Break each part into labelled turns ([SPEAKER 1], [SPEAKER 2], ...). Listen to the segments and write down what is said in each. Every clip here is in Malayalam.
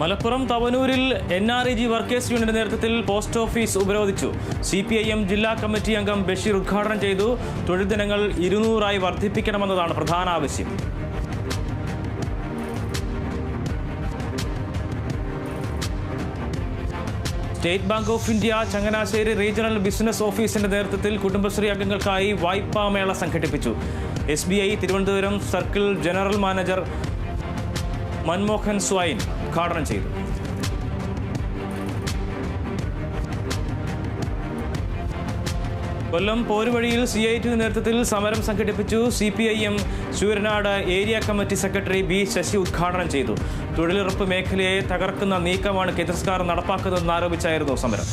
[SPEAKER 1] മലപ്പുറം തവനൂരിൽ NREG വർക്കേഴ്സ് യൂണിയന്റെ നേതൃത്വത്തിൽ പോസ്റ്റ് ഓഫീസ് ഉപരോധിച്ചു. CPIM ജില്ലാ കമ്മിറ്റി അംഗം ബഷീർ ഉദ്ഘാടനം ചെയ്തു. തൊഴിൽ ദിനങ്ങൾ 200 വർദ്ധിപ്പിക്കണമെന്നതാണ് പ്രധാന ആവശ്യം. State Bank of India Changanassery regional business ഓഫീസിന്റെ നേതൃത്വത്തിൽ കുടുംബശ്രീ അംഗങ്ങൾക്കായി വായ്പാ മേള സംഘടിപ്പിച്ചു. SBI Thiruvananthapuram circle general manager Manmohan Swain ഉദ്ഘാടനം ചെയ്തു. കൊല്ലം പോരുവഴിയിൽ CIT നേതൃത്വത്തിൽ സമരം സംഘടിപ്പിച്ചു. CPIM Sooranad area committee secretary B Sasi ഉദ്ഘാടനം ചെയ്തു. തൊഴിലുറപ്പ് മേഖലയെ തകർക്കുന്ന നീക്കമാണ് കേന്ദ്ര സർക്കാർ നടപ്പാക്കുന്നതെന്ന് ആരോപിച്ചായിരുന്നു സമരം.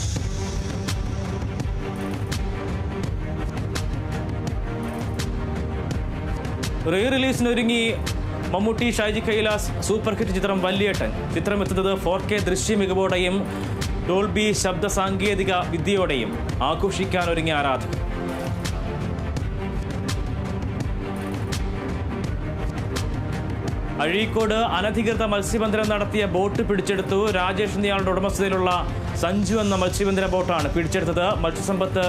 [SPEAKER 1] റീ റിലീസിനൊരുങ്ങി മമ്മൂട്ടി, ഷൈജി കൈലാസ് സൂപ്പർ ഹിറ്റ് ചിത്രം വല്യേട്ടൻ. ചിത്രം എത്തുന്നത് 4K ദൃശ്യ മികവോടെയും ഡോൾബി ശബ്ദ സാങ്കേതിക വിദ്യയോടെയും ആഘോഷിക്കാനൊരുങ്ങിയ ആരാധകർ. അഴീക്കോട് അനധികൃത മത്സ്യബന്ധനം നടത്തിയ ബോട്ട് പിടിച്ചെടുത്തു. രാജേഷ് എന്നയാളുടെ ഉടമസ്ഥതയിലുള്ള സഞ്ജു എന്ന മത്സ്യബന്ധന ബോട്ടാണ് പിടിച്ചെടുത്തത്. മത്സ്യസമ്പത്ത്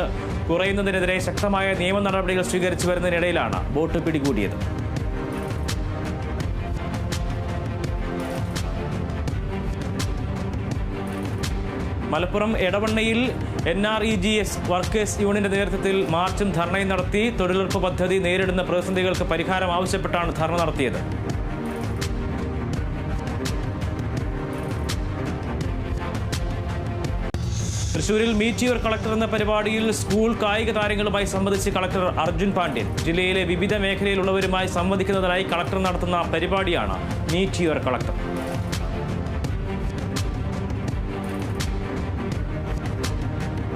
[SPEAKER 1] കുറയുന്നതിനെതിരെ ശക്തമായ നിയമ നടപടികൾ സ്വീകരിച്ചു വരുന്നതിനിടയിലാണ് ബോട്ട് പിടികൂടിയത്. മലപ്പുറം എടവണ്ണയിൽ NREGS വർക്കേഴ്സ് യൂണിയന്റെ നേതൃത്വത്തിൽ മാർച്ചും ധർണയും നടത്തി. തൊഴിലുറപ്പ് പദ്ധതി നേരിടുന്ന പ്രതിസന്ധികൾക്ക് പരിഹാരം ആവശ്യപ്പെട്ടാണ് ധർണ നടത്തിയത്. തൃശൂരിൽ മീറ്റ് യുവർ കളക്ടർ എന്ന പരിപാടിയിൽ സ്കൂൾ കായിക താരങ്ങളുമായി സംവദിച്ച് കളക്ടർ അർജുൻ പാണ്ഡ്യൻ. ജില്ലയിലെ വിവിധ മേഖലയിലുള്ളവരുമായി സംവദിക്കുന്നതിനായി കളക്ടർ നടത്തുന്ന പരിപാടിയാണ് meet your collector.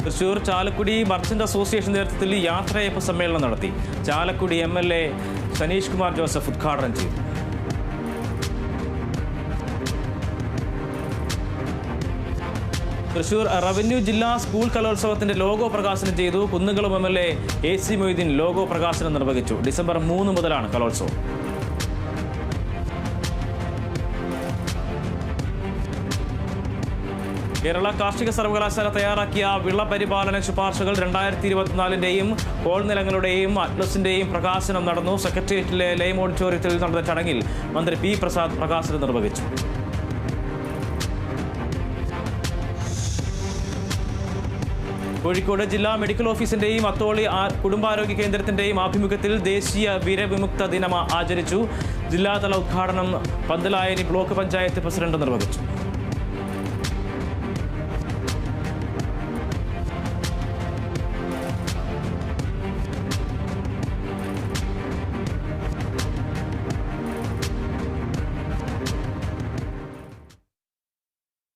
[SPEAKER 1] Thrissur Chalakudy merchant association നേതൃത്വത്തിൽ യാത്രയയപ്പ് സമ്മേളനം നടത്തി. ചാലക്കുടി MLA സനീഷ് കുമാർ ജോസഫ് ഉദ്ഘാടനം ചെയ്തു. തൃശൂർ റവന്യൂ ജില്ലാ സ്കൂൾ കലോത്സവത്തിന്റെ ലോഗോ പ്രകാശനം ചെയ്തു. Kunnamkulam MLA AC Moideen logo പ്രകാശനം നിർവഹിച്ചു. ഡിസംബർ 3 മുതലാണ് കലോത്സവം. കേരള കാർഷിക സർവകലാശാല തയ്യാറാക്കിയ വിള പരിപാലന ശുപാർശകൾ 2024-ന്റെയും കോൾ നിലങ്ങളുടെയും അറ്റ്ലസിന്റെയും പ്രകാശനം നടന്നു. സെക്രട്ടേറിയറ്റിലെ ലൈം ഓഡിറ്റോറിയത്തിൽ നടന്ന ചടങ്ങിൽ മന്ത്രി P പ്രസാദ് പ്രകാശനം നിർവഹിച്ചു. കോഴിക്കോട് ജില്ലാ മെഡിക്കൽ ഓഫീസിന്റെയും അത്തോളി കുടുംബാരോഗ്യ കേന്ദ്രത്തിന്റെയും ആഭിമുഖ്യത്തിൽ ദേശീയ വിരവിമുക്ത ദിനം ആചരിച്ചു. ജില്ലാതല ഉദ്ഘാടനം പന്തലായനി ബ്ലോക്ക് പഞ്ചായത്ത് പ്രസിഡന്റ് നിർവഹിച്ചു.